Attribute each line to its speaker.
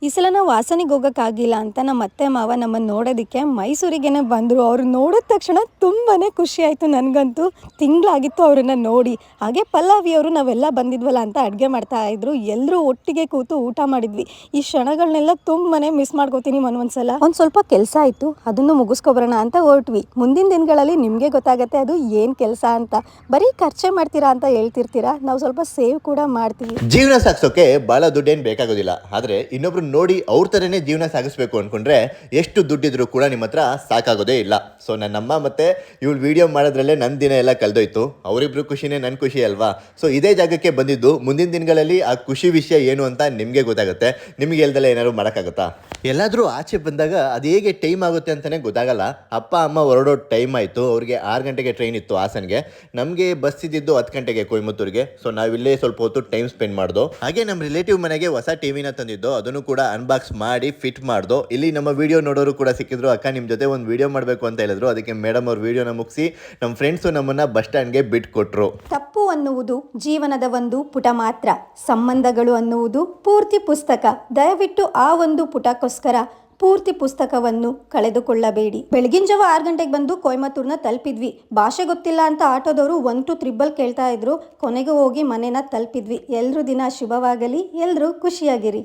Speaker 1: ಈ ಸಲ ನಾವು ಹಾಸನಿಗೆ ಹೋಗೋಕ್ಕಾಗಿಲ್ಲ ಅಂತ ನಮ್ಮ ಅತ್ತೆ ಮಾವ ನಮ್ಮನ್ನು ನೋಡೋದಕ್ಕೆ ಮೈಸೂರಿಗೇನೆ ಬಂದರು. ಅವ್ರು ನೋಡಿದ ತಕ್ಷಣ ತುಂಬಾ ಖುಷಿ ಆಯಿತು. ನನಗಂತೂ ತಿಂಗಳಾಗಿತ್ತು ಅವ್ರನ್ನ ನೋಡಿ. ಹಾಗೆ ಪಲ್ಲವಿಯವರು ನಾವೆಲ್ಲ ಬಂದಿದ್ವಲ್ಲ ಅಂತ ಅಡುಗೆ ಮಾಡ್ತಾಯಿದ್ರು. ಎಲ್ಲರೂ ಒಟ್ಟಿಗೆ ಕೂತು ಊಟ ಮಾಡಿದ್ವಿ. ಈ ಕ್ಷಣಗಳನ್ನೆಲ್ಲ ತುಂಬಾ ಮಿಸ್ ಮಾಡ್ಕೋತೀನಿ ಒಂದೊಂದ್ಸಲ. ಒಂದು ಸ್ವಲ್ಪ ಕೆಲಸ ಆಯಿತು, ಅದನ್ನು ಮುಗಿಸ್ಕೊಬರೋಣ ಅಂತ ಹೊರಟ್ವಿ. ಮುಂದಿನ ದಿನಗಳಲ್ಲಿ ನಿಮಗೆ ಗೊತ್ತಾಗುತ್ತೆ ಅದು ಏನು ಕೆಲಸ ಅಂತ. ಬರೀ ಖರ್ಚೆ ಮಾಡ್ತೀರಾ ಅಂತ ಹೇಳ್ತಿರ್ತೀರಾ, ನಾವು ಸ್ವಲ್ಪ ಸೇವ್ ಕೂಡ ಮಾಡ್ತೀವಿ.
Speaker 2: ಜೀವನ ಸಾಗಿಸೋಕೆ ಭಾಳ ದುಡ್ಡೇನು ಬೇಕಾಗೋದಿಲ್ಲ, ಆದರೆ ಇನ್ನೊಬ್ರು ನೋಡಿ ಅವ್ರ ಥರನೇ ಜೀವನ ಸಾಗಿಸ್ಬೇಕು ಅಂದ್ಕೊಂಡ್ರೆ ಎಷ್ಟು ದುಡ್ಡಿದ್ರು ಕೂಡ ನಿಮ್ಮ ಹತ್ರ ಸಾಕಾಗೋದೇ ಇಲ್ಲ. ಸೊ ನನ್ನಮ್ಮ ಮತ್ತು ಇವಳು ವಿಡಿಯೋ ಮಾಡೋದ್ರಲ್ಲೇ ನನ್ನ ದಿನ ಎಲ್ಲ ಕಳೆದೋಯ್ತು. ಅವರಿಬ್ರು ಖುಷಿನೇ ನನ್ನ ಖುಷಿ ಅಲ್ವಾ. ಸೊ ಇದೇ ಜಾಗಕ್ಕೆ ಬಂದಿದ್ದು. ಮುಂದಿನ ದಿನಗಳಲ್ಲಿ ಆ ಖುಷಿ ವಿಷಯ ಏನು ಅಂತ ನಿಮಗೆ ಗೊತ್ತಾಗುತ್ತೆ. ನಿಮಗೆ ಹೇಳ್ದಲ್ಲ ಏನಾದ್ರು ಮಾಡೋಕ್ಕಾಗುತ್ತಾ? ಎಲ್ಲಾದರೂ ಆಚೆ ಬಂದಾಗ ಅದು ಹೇಗೆ ಟೈಮ್ ಆಗುತ್ತೆ ಅಂತಲೇ ಗೊತ್ತಾಗಲ್ಲ. ಅಪ್ಪ ಅಮ್ಮ ಹೊರಡೋ ಟೈಮ್ ಆಯಿತು. ಅವ್ರಿಗೆ 6 ಗಂಟೆಗೆ ಟ್ರೈನ್ ಇತ್ತು ಹಾಸನ್ಗೆ. ನಮಗೆ ಬಸ್ ಇದ್ದಿದ್ದು 10 ಗಂಟೆಗೆ ಕೊಯಮತ್ತೂರಿಗೆ. ಸೊ ನಾವಿಲ್ಲೇ ಸ್ವಲ್ಪ ಹೊತ್ತು ಟೈಮ್ ಸ್ಪೆಂಡ್ ಮಾಡ್ದೋ. ಹಾಗೆ ನಮ್ಮ ರಿಲೇಟಿವ್ ಮನೆಗೆ ಹೊಸ ಟಿವಿನ ತಂದಿದ್ದು, ಅದನ್ನು ಕೂಡ ಅನ್ಬಾಕ್ಸ್ ಮಾಡಿ ಫಿಟ್ ಮಾಡ್ದೋ. ಇಲ್ಲಿ ನಮ್ಮ ವಿಡಿಯೋ ನೋಡೋರು ಕೂಡ ಸಿಕ್ಕಿದ್ರು. ಅಕ್ಕ ನಿಮ್ಮ ಜೊತೆ ಒಂದು ವಿಡಿಯೋ ಮಾಡಬೇಕು ಅಂತ ಹೇಳಿದ್ರು. ಅದಕ್ಕೆ ಮೇಡಮ್ ಅವ್ರ ವಿಡಿಯೋನ ಮುಗಿಸಿ ನಮ್ಮ ಫ್ರೆಂಡ್ಸು ನಮ್ಮನ್ನು ಬಸ್ ಸ್ಟ್ಯಾಂಡ್ಗೆ ಬಿಟ್ಕೊಟ್ರು.
Speaker 1: ತಪ್ಪು ಅನ್ನುವುದು ಜೀವನದ ಒಂದು ಪುಟ ಮಾತ್ರ, ಸಂಬಂಧಗಳು ಅನ್ನುವುದು ಪೂರ್ತಿ ಪುಸ್ತಕ. ದಯವಿಟ್ಟು ಆ ಒಂದು ಪುಟಕ್ಕೋಸ್ಕರ ಪೂರ್ತಿ ಪುಸ್ತಕವನ್ನು ಕಳೆದುಕೊಳ್ಳಬೇಡಿ. ಬೆಳಗಿನ ಜಾವ 6 ಗಂಟೆಗೆ ಬಂದು ಕೊಯಮತ್ತೂರ್ನ ತಲುಪಿದ್ವಿ. ಭಾಷೆ ಗೊತ್ತಿಲ್ಲ ಅಂತ ಆಟೋದವರು 1 to 3 ಕೇಳ್ತಾ ಇದ್ರು. ಕೊನೆಗೂ ಹೋಗಿ ಮನೆನ ತಲುಪಿದ್ವಿ. ಎಲ್ಲರೂ ದಿನ ಶುಭವಾಗಲಿ, ಎಲ್ಲರೂ ಖುಷಿಯಾಗಿರಿ.